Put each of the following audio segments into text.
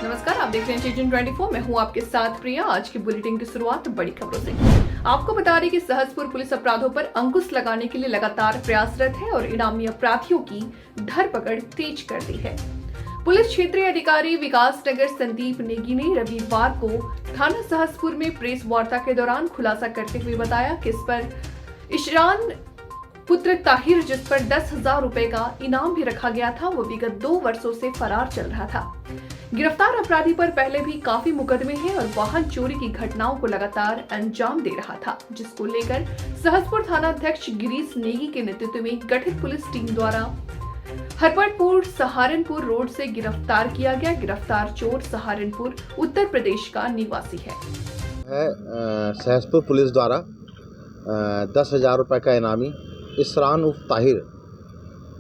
नमस्कार, आप देख रहे हैं चेजन 24। मैं हूं आपके साथ प्रिया। आज की बुलेटिन की शुरुआत बड़ी खबरों से। आपको बता दें कि सहसपुर पुलिस अपराधों पर अंकुश लगाने के लिए लगातार प्रयासरत है और इनामी अपराधियों की धरपकड़ तेज कर दी है। पुलिस क्षेत्रीय अधिकारी विकास नगर संदीप नेगी ने रविवार को थाना सहसपुर में प्रेस वार्ता के दौरान खुलासा करते हुए बताया कि इस पर इशरान पुत्र ताहिर, जिस पर 10,000 रुपए का इनाम भी रखा गया था, वो विगत 2 वर्षों से फरार चल रहा था। गिरफ्तार अपराधी पर पहले भी काफी मुकदमे हैं और वाहन चोरी की घटनाओं को लगातार अंजाम दे रहा था, जिसको लेकर सहसपुर थाना अध्यक्ष गिरीश नेगी के नेतृत्व में गठित पुलिस टीम द्वारा हरपटपुर सहारनपुर रोड से गिरफ्तार किया गया। गिरफ्तार चोर सहारनपुर उत्तर प्रदेश का निवासी है। सहसपुर पुलिस द्वारा 10,000 रुपये का इनामी इशरान उर्फ ताहिर,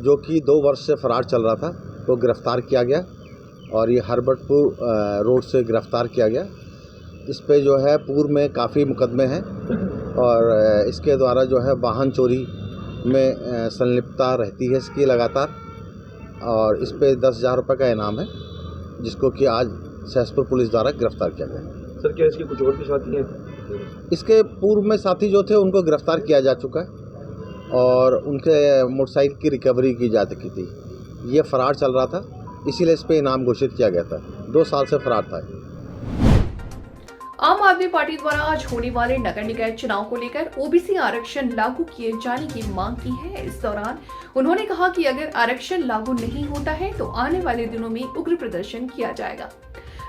जो कि 2 वर्ष से फरार चल रहा था, वो गिरफ्तार किया गया और ये हरबटपुर रोड से गिरफ्तार किया गया। इस पे जो है पूर्व में काफ़ी मुकदमे हैं और इसके द्वारा जो है वाहन चोरी में संलिप्तता रहती है इसकी लगातार, और इस पे 10,000 रुपये का इनाम है, जिसको कि आज सहसपुर पुलिस द्वारा गिरफ्तार किया गया। सर, क्या इसके कुछ और भी साथी हैं? इसके पूर्व में साथी जो थे उनको गिरफ्तार किया जा चुका है और उनके मोटरसाइकिल की रिकवरी की जा चुकी थी। ये फरार चल रहा था, इसीलिए इस पे इनाम घोषित किया गया था। 2 साल से फरार था। आम आदमी पार्टी द्वारा आज होने वाले नगर निकाय चुनाव को लेकर ओबीसी आरक्षण लागू किए जाने की मांग की है। इस दौरान उन्होंने कहा कि अगर आरक्षण लागू नहीं होता है तो आने वाले दिनों में उग्र प्रदर्शन किया जाएगा।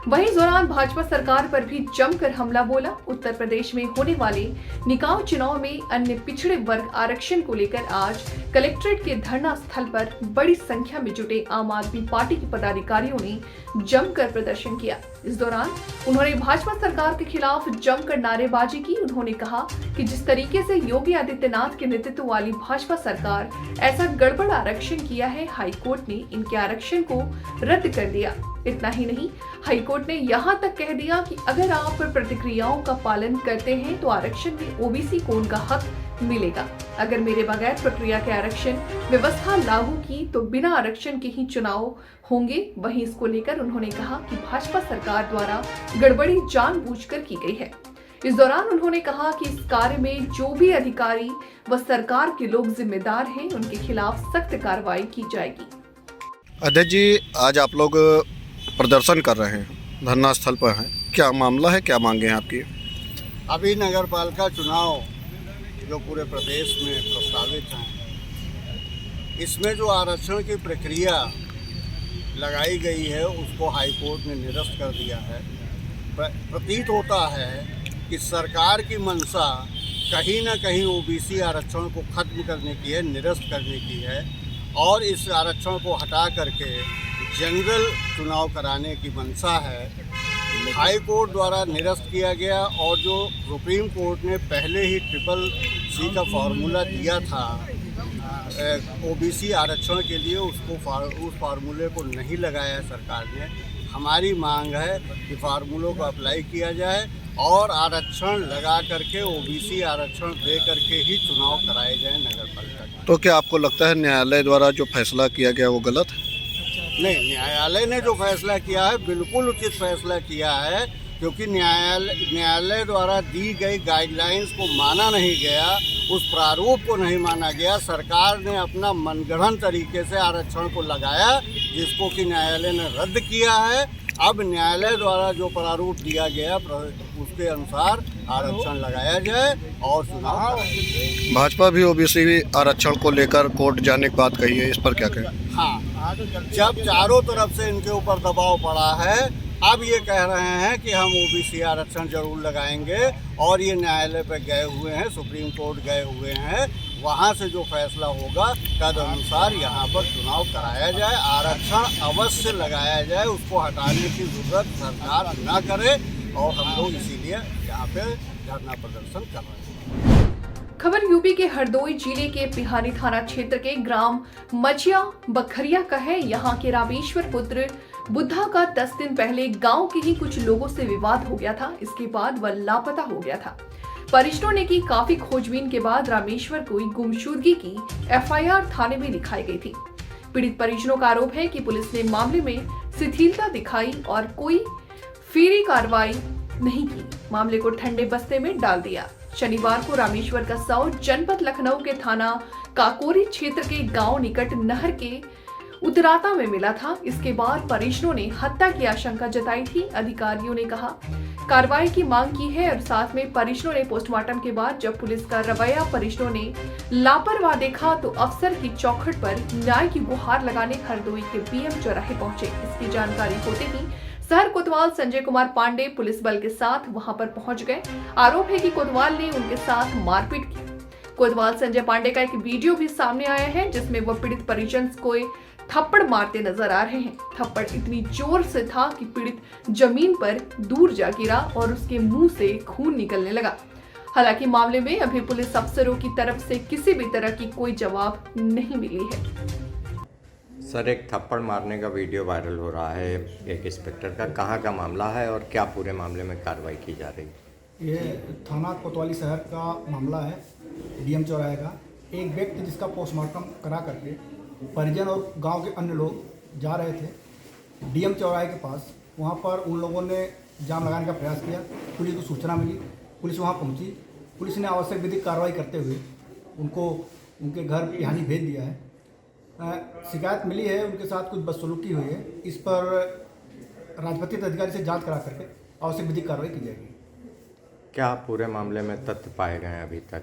वहीं इस दौरान भाजपा सरकार पर भी जमकर हमला बोला। उत्तर प्रदेश में होने वाले निकाय चुनाव में अन्य पिछड़े वर्ग आरक्षण को लेकर आज कलेक्ट्रेट के धरना स्थल पर बड़ी संख्या में जुटे आम आदमी पार्टी के पदाधिकारियों ने जमकर प्रदर्शन किया। इस दौरान उन्होंने भाजपा सरकार के खिलाफ जमकर नारेबाजी की। उन्होंने कहा कि जिस तरीके से योगी आदित्यनाथ के नेतृत्व वाली भाजपा सरकार ऐसा गड़बड़ आरक्षण किया है, हाईकोर्ट ने इनके आरक्षण को रद्द कर दिया। इतना ही नहीं, हाईकोर्ट ने यहाँ तक कह दिया कि अगर आप प्रतिक्रियाओं का पालन करते हैं तो आरक्षण में ओबीसी को उनका हक मिलेगा। अगर मेरे बगैर प्रक्रिया के आरक्षण व्यवस्था लागू की तो बिना आरक्षण के ही चुनाव होंगे। वहीं इसको लेकर उन्होंने कहा कि भाजपा सरकार द्वारा गड़बड़ी जानबूझकर की गई है। इस दौरान उन्होंने कहा कि इस कार्य में जो भी अधिकारी व सरकार के लोग जिम्मेदार हैं, उनके खिलाफ सख्त कार्रवाई की जाएगी। अध्यक्ष जी, आज आप लोग प्रदर्शन कर रहे हैं, धरना स्थल पर हैं, क्या मामला है, क्या मांगे हैं आपकी? अभी नगर पालिका चुनाव जो पूरे प्रदेश में प्रस्तावित हैं, इसमें जो आरक्षण की प्रक्रिया लगाई गई है उसको हाईकोर्ट ने निरस्त कर दिया है। प्रतीत होता है कि सरकार की मंशा कहीं न कहीं ओबीसी आरक्षण को खत्म करने की है, निरस्त करने की है, और इस आरक्षण को हटा करके जनरल चुनाव कराने की मंशा है। हाई कोर्ट द्वारा निरस्त किया गया और जो सुप्रीम कोर्ट ने पहले ही CCC का फार्मूला दिया था ओबीसी आरक्षण के लिए, उस फार्मूले को नहीं लगाया सरकार ने। हमारी मांग है कि फार्मूलों को अप्लाई किया जाए और आरक्षण लगा करके ओबीसी आरक्षण दे करके ही चुनाव कराए जाए नगर पालिका। तो क्या आपको लगता है न्यायालय द्वारा जो फैसला किया गया वो गलत है? नहीं, न्यायालय ने जो फैसला किया है बिल्कुल उचित फैसला किया है, क्योंकि न्यायालय द्वारा दी गई गाइडलाइंस को माना नहीं गया, उस प्रारूप को नहीं माना गया। सरकार ने अपना मनगढ़ंत तरीके से आरक्षण को लगाया, जिसको कि न्यायालय ने रद्द किया है। अब न्यायालय द्वारा जो प्रारूप दिया गया उसके अनुसार आरक्षण लगाया जाए और चुनाव। भाजपा भी ओबीसी आरक्षण को लेकर कोर्ट जाने की बात कही है, इस पर क्या कहें? हाँ, जब चारों तरफ से इनके ऊपर दबाव पड़ा है अब ये कह रहे हैं कि हम ओबीसी आरक्षण जरूर लगाएंगे और ये न्यायालय पर गए हुए हैं, सुप्रीम कोर्ट गए हुए हैं। वहाँ से जो फैसला होगा तद अनुसार यहाँ पर चुनाव कराया जाए, आरक्षण अवश्य लगाया जाए, उसको हटाने की जरूरत सरकार ना करे। और हम लोग इसीलिए यहाँ पे धरना प्रदर्शन कर रहे हैं। खबर यूपी के हरदोई जिले के पिहानी थाना क्षेत्र के ग्राम मचिया बखरिया का है। यहाँ के रामेश्वर पुत्र बुद्धा का 10 दिन पहले गांव के ही कुछ लोगों से विवाद हो गया था। इसके बाद वह लापता हो गया था। परिजनों ने की काफी खोजबीन के बाद रामेश्वर को गुमशुदगी की एफआईआर थाने में लिखाई गई थी। पीड़ित परिजनों का आरोप है कि पुलिस ने मामले में शिथिलता दिखाई और कोई फेरी कार्रवाई नहीं की, मामले को ठंडे बस्ते में डाल दिया। शनिवार को रामेश्वर का शव जनपद लखनऊ के थाना काकोरी क्षेत्र के गांव निकट नहर के उतराता में मिला था। इसके बाद परिजनों ने हत्या की आशंका जताई थी। अधिकारियों ने कहा कार्रवाई की मांग की है और साथ में परिजनों ने पोस्टमार्टम के बाद जब पुलिस का रवैया परिजनों ने लापरवाह देखा तो अफसर की चौखट पर न्याय की गुहार लगाने हरदोई के बीएम चौराहे पहुंचे। इसकी जानकारी होते ही शहर कोतवाल संजय कुमार पांडे पुलिस बल के साथ वहां पर पहुंच गए। आरोप है कि कोतवाल ने उनके साथ मारपीट की। कोतवाल संजय पांडे का एक वीडियो भी सामने आया है जिसमें वह पीड़ित परिजन को थप्पड़ मारते नजर आ रहे हैं। थप्पड़ इतनी जोर से था कि पीड़ित जमीन पर दूर जा गिरा और उसके मुंह से खून निकलने लगा। हालांकि मामले में अभी पुलिस अफसरों की तरफ से किसी भी तरह की कोई जवाब नहीं मिली है। सर, एक थप्पड़ मारने का वीडियो वायरल हो रहा है एक इंस्पेक्टर का, कहाँ का मामला है और क्या पूरे मामले में कार्रवाई की जा रही है? ये थाना कोतवाली शहर का मामला है, डीएम चौराहे का। एक व्यक्ति जिसका पोस्टमार्टम करा करके परिजन और गांव के अन्य लोग जा रहे थे डीएम चौराहे के पास। वहां पर उन लोगों ने जाम लगाने का प्रयास किया। पुलिस को सूचना मिली, पुलिस वहां पहुंची। पुलिस ने आवश्यक विधिक कार्रवाई करते हुए उनको उनके घर पिहानी भेज दिया है। शिकायत मिली है, उनके साथ कुछ बदसलूकी हुई है। इस पर राजपत्रित अधिकारी से जांच करा करके आवश्यक विधिक कार्रवाई की जाएगी। क्या पूरे मामले में तथ्य पाए गए हैं अभी तक?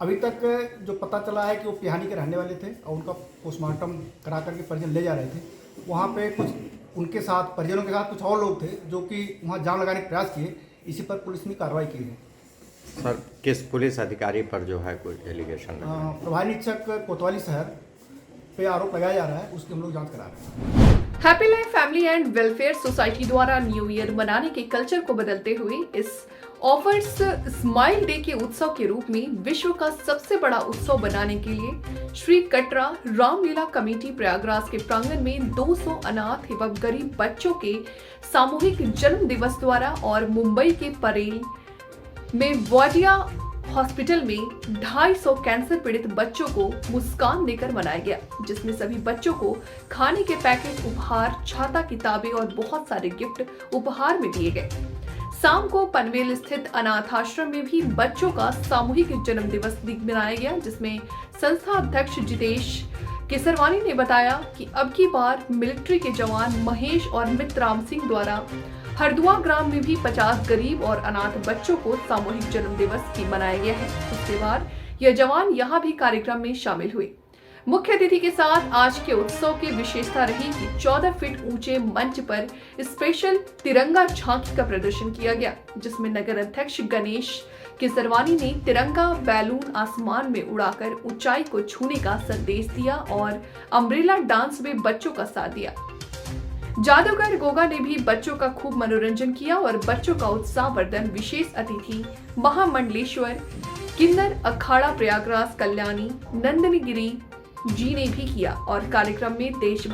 अभी तक जो पता चला है कि वो पिहानी के रहने वाले थे और उनका पोस्टमार्टम करा करके परिजन ले जा रहे थे। वहाँ पे कुछ उनके साथ परिजनों के साथ कुछ और लोग थे जो कि वहाँ जाम लगाने का प्रयास किए। इसी पर पुलिस ने कार्रवाई की है। सर, किस पुलिस अधिकारी पर जो है कोई एलिगेशन? प्रभारी निरीक्षक कोतवाली शहर पे आरोप लगाया जा रहा है, उसकी हम लोग जाँच करा रहे हैं। Happy life family and welfare society द्वारा न्यू ईयर मनाने के कल्चर को बदलते हुए इस ऑफर्स स्माइल डे के उत्सव के रूप में विश्व का सबसे बड़ा उत्सव बनाने के लिए श्री कटरा रामलीला कमेटी प्रयागराज के प्रांगण में 200 अनाथ एवं गरीब बच्चों के सामूहिक जन्म दिवस द्वारा और मुंबई के परेल में वाडिया हॉस्पिटल में 250 कैंसर पीड़ित बच्चों को मुस्कान देकर मनाया गया, जिसमें सभी बच्चों को खाने के पैकेट, उपहार, छाता, किताबें और बहुत सारे गिफ्ट उपहार में दिए गए। शाम को पनवेल स्थित अनाथ आश्रम में भी बच्चों का सामूहिक जन्म दिवस मनाया गया, जिसमें संस्था अध्यक्ष जितेश केसरवानी ने बताया कि अब की बार मिलिट्री के जवान महेश और मित्राम सिंह द्वारा हरदुआ ग्राम में भी 50 गरीब और अनाथ बच्चों को सामूहिक जन्म दिवस की मनाया गया है। उसके बाद यह जवान यहाँ भी कार्यक्रम में शामिल हुए। मुख्य अतिथि के साथ आज के उत्सव की विशेषता रही कि 14 फीट ऊंचे मंच पर स्पेशल तिरंगा झांकी का प्रदर्शन किया गया, जिसमें नगर अध्यक्ष गणेश केसरवानी ने तिरंगा बैलून आसमान में उड़ाकर ऊंचाई को छूने का संदेश दिया और अम्ब्रेला डांस में बच्चों का साथ दिया। जादूगर गोगा ने भी बच्चों का खूब मनोरंजन किया और बच्चों का उत्साहवर्धन विशेष अतिथि महामंडलेश्वर किन्नर अखाड़ा प्रयागराज कल्याणी नंदनी गिरी जी ने भी किया और कार्यक्रम में देश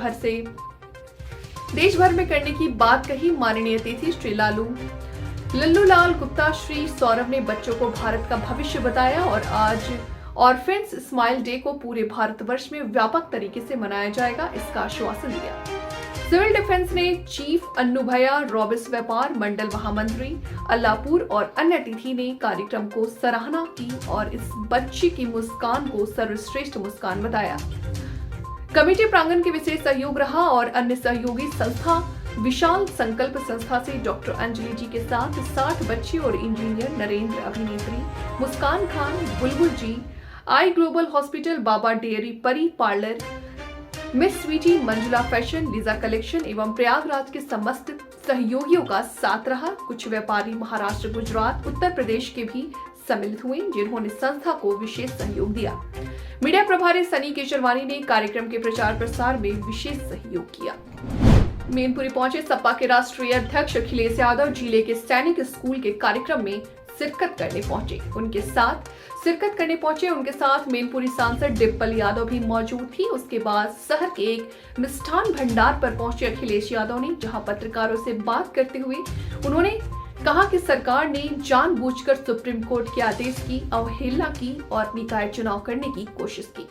भर में करने की बात कही। माननीय अतिथि श्री लल्लू लाल गुप्ता श्री सौरभ ने बच्चों को भारत का भविष्य बताया और आज ऑर्फेन्स स्माइल डे को पूरे भारतवर्ष में व्यापक तरीके से मनाया जाएगा, इसका आश्वासन दिया। सिविल डिफेंस ने चीफ अन्नू भैया, रॉबिस व्यापार मंडल महामंत्री अल्लापुर और अन्य अतिथि ने कार्यक्रम को सराहना की और इस बच्ची की मुस्कान को सर्वश्रेष्ठ मुस्कान बताया। कमेटी प्रांगण के विशेष सहयोग रहा और अन्य सहयोगी संस्था विशाल संकल्प संस्था से डॉक्टर अंजलि जी के साथ 60 बच्चे और इंजीनियर नरेंद्र, अभिनेत्री Muskan Khan, Bulbul ji, eye global hospital, Baba dairy, Pari parlour, miss Sweety, Manjula fashion, Lisa collection एवं प्रयागराज के समस्त सहयोगियों का साथ रहा। कुछ व्यापारी महाराष्ट्र, गुजरात, उत्तर प्रदेश के भी सम्मिलित हुए, जिन्होंने संस्था को विशेष सहयोग दिया। मीडिया प्रभारी सनी केशरवानी ने कार्यक्रम के प्रचार प्रसार में विशेष सहयोग किया। मैनपुरी पहुंचे सपा के राष्ट्रीय अध्यक्ष अखिलेश यादव जिले के सैनिक स्कूल के कार्यक्रम में शिरकत करने पहुंचे। उनके साथ मैनपुरी सांसद डिम्पल यादव भी मौजूद थी। उसके बाद शहर के एक मिष्ठान भंडार पर पहुंचे अखिलेश यादव ने, जहां पत्रकारों से बात करते हुए उन्होंने कहा कि सरकार ने जानबूझकर सुप्रीम कोर्ट के आदेश की अवहेलना की और निकाय चुनाव करने की कोशिश की।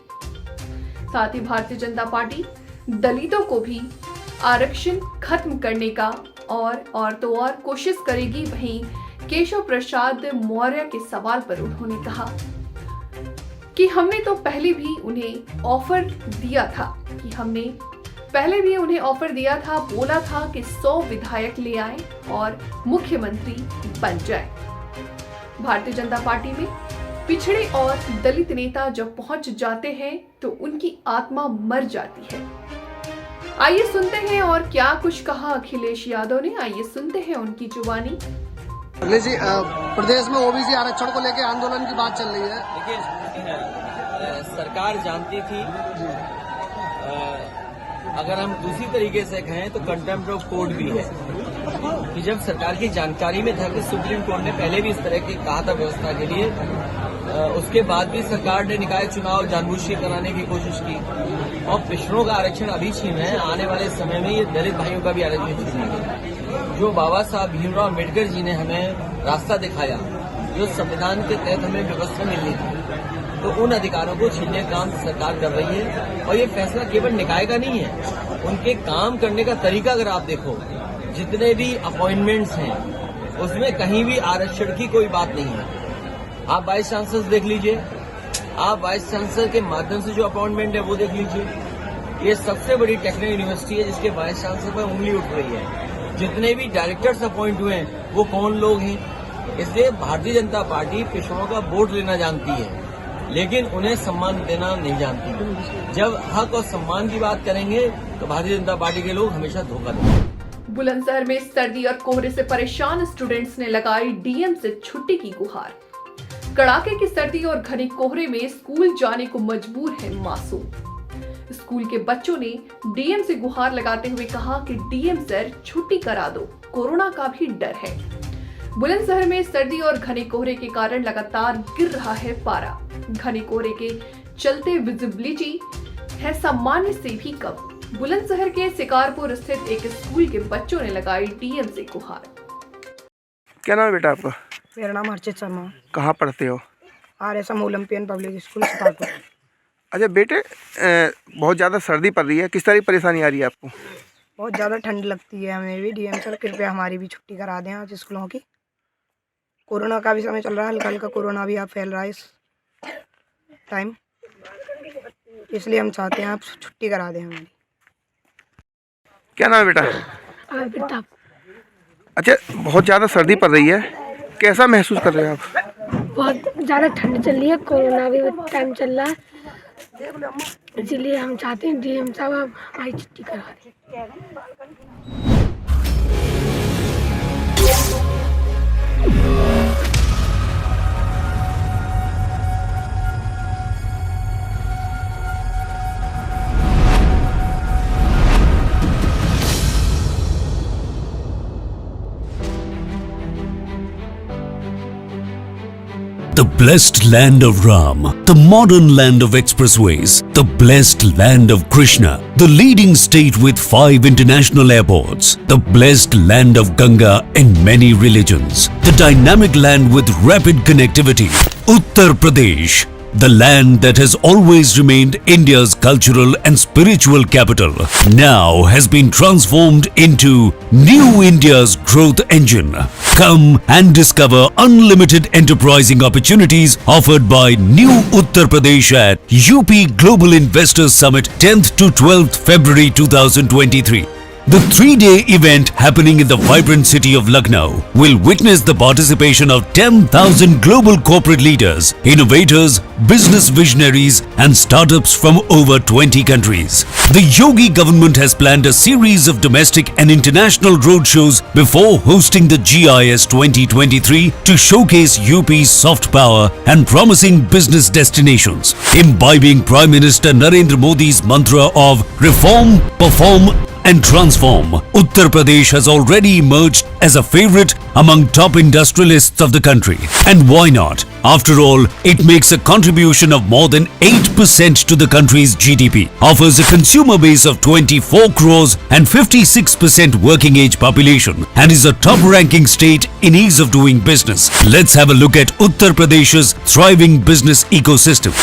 साथ ही भारतीय जनता पार्टी दलितों को भी आरक्षण खत्म करने का और तो और कोशिश करेगी। वहीं केशव प्रसाद मौर्य के सवाल पर उन्होंने कहा कि हमने तो पहले भी उन्हें ऑफर दिया था, बोला था कि 100 विधायक ले आए और मुख्यमंत्री बन जाए। भारतीय जनता पार्टी में पिछड़े और दलित नेता जब पहुंच जाते हैं तो उनकी आत्मा मर जाती है। आइए सुनते हैं और क्या कुछ कहा अखिलेश यादव ने। आइए सुनते हैं उनकी जुबानी। अखिलेश जी, प्रदेश में ओबीसी आरक्षण को लेकर आंदोलन की बात चल रही है। देखिए, सरकार जानती थी, अगर हम दूसरी तरीके से कहें तो कंटेम्प्ट ऑफ कोर्ट भी है कि जब सरकार की जानकारी में था कि सुप्रीम कोर्ट ने पहले भी इस तरह की कहा था व्यवस्था के लिए, उसके बाद भी सरकार ने निकाय चुनाव जानबूझ के कराने की कोशिश की और पिछड़ों का आरक्षण अभी छीन है। आने वाले समय में ये दलित भाइयों का भी आरक्षण छीनेंगे। जो बाबा साहब भीमराव अम्बेडकर जी ने हमें रास्ता दिखाया, जो संविधान के तहत हमें व्यवस्था मिलनी थी, तो उन अधिकारों को छीनने का काम सरकार कर रही है। और ये फैसला केवल निकाय का नहीं है, उनके काम करने का तरीका अगर आप देखो, जितने भी अपॉइंटमेंट्स हैं उसमें कहीं भी आरक्षण की कोई बात नहीं है। आप वाइस चांसलर देख लीजिए, आप वाइस चांसलर के माध्यम से जो अपॉइंटमेंट है वो देख लीजिए। ये सबसे बड़ी टेक्निकल यूनिवर्सिटी है जिसके वाइस चांसलर पर उंगली उठ रही है। जितने भी डायरेक्टर्स अपॉइंट हुए हैं वो कौन लोग हैं। इसलिए भारतीय जनता पार्टी पिछड़ों का वोट लेना जानती है, लेकिन उन्हें सम्मान देना नहीं जानती। जब हक और सम्मान की बात करेंगे तो भारतीय जनता पार्टी के लोग हमेशा धोखा देंगे। बुलंदशहर में सर्दी और कोहरे से परेशान स्टूडेंट्स ने लगाई डीएम से छुट्टी की गुहार। कड़ाके की सर्दी और घने कोहरे में स्कूल जाने को मजबूर है मासूम। स्कूल के बच्चों ने डीएम से गुहार लगाते हुए कहा कि डीएम सर छुट्टी करा दो, कोरोना का भी डर है। बुलंदशहर में सर्दी और घने कोहरे के कारण लगातार गिर रहा है पारा। घने कोहरे के चलते विजिबिलिटी है सामान्य से भी कम। बुलंदशहर के शिकारपुर स्थित एक स्कूल के बच्चों ने लगाई डीएम से गुहार। क्या नाम है बेटा आपका? मेरा नाम हर्षित शर्मा। कहाँ पढ़ते हो? RSM Olympian public school Shikarpur. अच्छा बेटे, बहुत ज़्यादा सर्दी पड़ रही है, किस तरह की परेशानी आ रही है आपको? बहुत ज़्यादा ठंड लगती है हमें भी। डीएम सर कृपया हमारी भी छुट्टी करा दें आज स्कूलों की। कोरोना का भी समय चल रहा है, हल्का हल्का कोरोना भी आप फैल रहा है इस टाइम, इसलिए हम चाहते हैं आप छुट्टी करा दें हमारी। क्या नाम है बेटा? अच्छा, बहुत ज़्यादा सर्दी पड़ रही है, कैसा महसूस कर रहे हैं आप? बहुत ज़्यादा ठंड चल रही है, कोरोना भी टाइम चल रहा है, इसीलिए हम चाहते हैं डीएम साहब हमारी छुट्टी करा दें। The blessed land of Ram, the modern land of expressways, the blessed land of Krishna, the leading state with 5 international airports, the blessed land of Ganga and many religions, the dynamic land with rapid connectivity, Uttar Pradesh, the land that has always remained India's cultural and spiritual capital, now has been transformed into New India's growth engine. Come and discover unlimited enterprising opportunities offered by New Uttar Pradesh at UP Global Investors Summit 10th to 12th February 2023. The 3-day event happening in the vibrant city of Lucknow will witness the participation of 10,000 global corporate leaders, innovators, business visionaries and startups from over 20 countries. The Yogi government has planned a series of domestic and international roadshows before hosting the GIS 2023 to showcase UP's soft power and promising business destinations. Imbibing Prime Minister Narendra Modi's mantra of reform, perform and transform, Uttar Pradesh has already emerged as a favorite among top industrialists of the country. And why not? After all, it makes a contribution of more than 8% to the country's GDP, offers a consumer base of 24 crores and 56% working age population, and is a top-ranking state in ease of doing business. Let's have a look at Uttar Pradesh's thriving business ecosystem.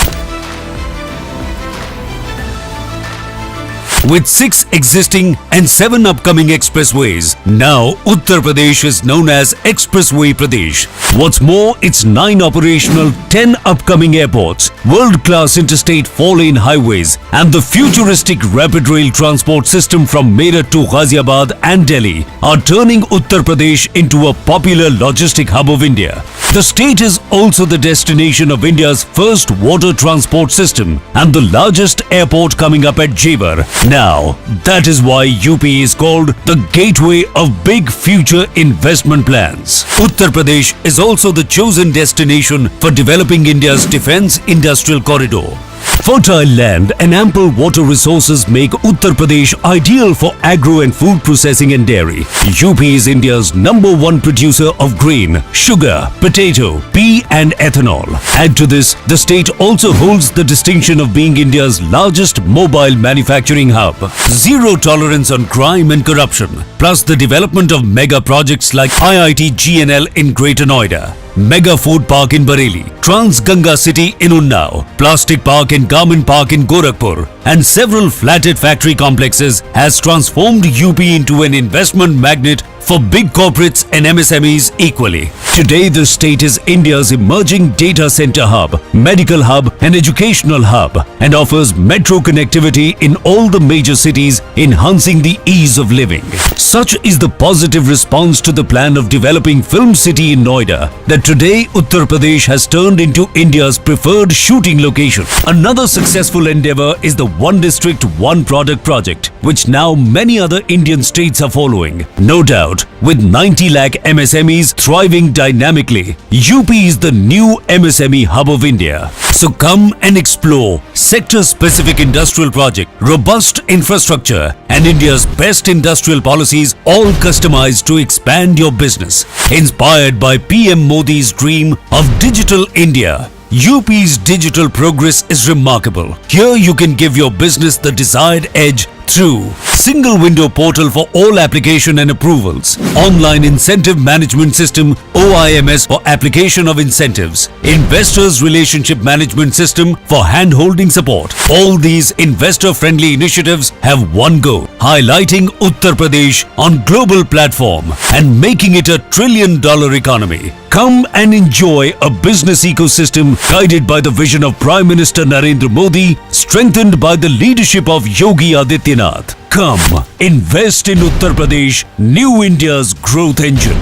With 6 existing and 7 upcoming expressways, now Uttar Pradesh is known as Expressway Pradesh. What's more, its 9 operational, 10 upcoming airports, world-class interstate 4-lane highways and the futuristic rapid rail transport system from Meerut to Ghaziabad and Delhi are turning Uttar Pradesh into a popular logistic hub of India. The state is also the destination of India's first water transport system and the largest airport coming up at Jewar. Now, that is why UP is called the gateway of big future investment plans. Uttar Pradesh is also the chosen destination for developing India's defense industrial corridor. Fertile land and ample water resources make Uttar Pradesh ideal for agro and food processing and dairy. UP is India's #1 producer of grain, sugar, potato, pea and ethanol. Add to this, the state also holds the distinction of being India's largest mobile manufacturing hub. Zero tolerance on crime and corruption, plus the development of mega projects like IIT GNL in Greater Noida, Mega Food Park in Bareilly, Trans Ganga City in Unnao, Plastic Park and Garment Park in Gorakhpur, and several flatted factory complexes has transformed UP into an investment magnet for big corporates and MSMEs equally. Today, the state is India's emerging data center hub, medical hub and educational hub, and offers metro connectivity in all the major cities, enhancing the ease of living. Such is the positive response to the plan of developing Film City in Noida that today Uttar Pradesh has turned into India's preferred shooting location. Another successful endeavor is the One District, One Product project, which now many other Indian states are following. No doubt, with 90 lakh MSMEs thriving dynamically, UP is the new MSME hub of India. So come and explore sector-specific industrial project, robust infrastructure and India's best industrial policies, all customized to expand your business. Inspired by PM Modi's dream of Digital India, UP's digital progress is remarkable. Here you can give your business the desired edge through single window portal for all application and approvals, online incentive management system OIMS for application of incentives, investors relationship management system for hand-holding support. All these investor-friendly initiatives have one goal: highlighting Uttar Pradesh on global platform and making it a $1 trillion economy. Come and enjoy a business ecosystem guided by the vision of Prime Minister Narendra Modi, strengthened by the leadership of Yogi Adityanath. Come, invest in Uttar Pradesh, New India's growth engine.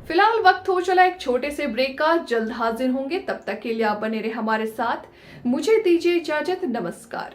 फिलहाल वक्त हो चला एक छोटे से break का, जल्द हाजिर होंगे, तब तक के लिए आप बने रहे हमारे साथ। मुझे दीजिए इजाजत, नमस्कार।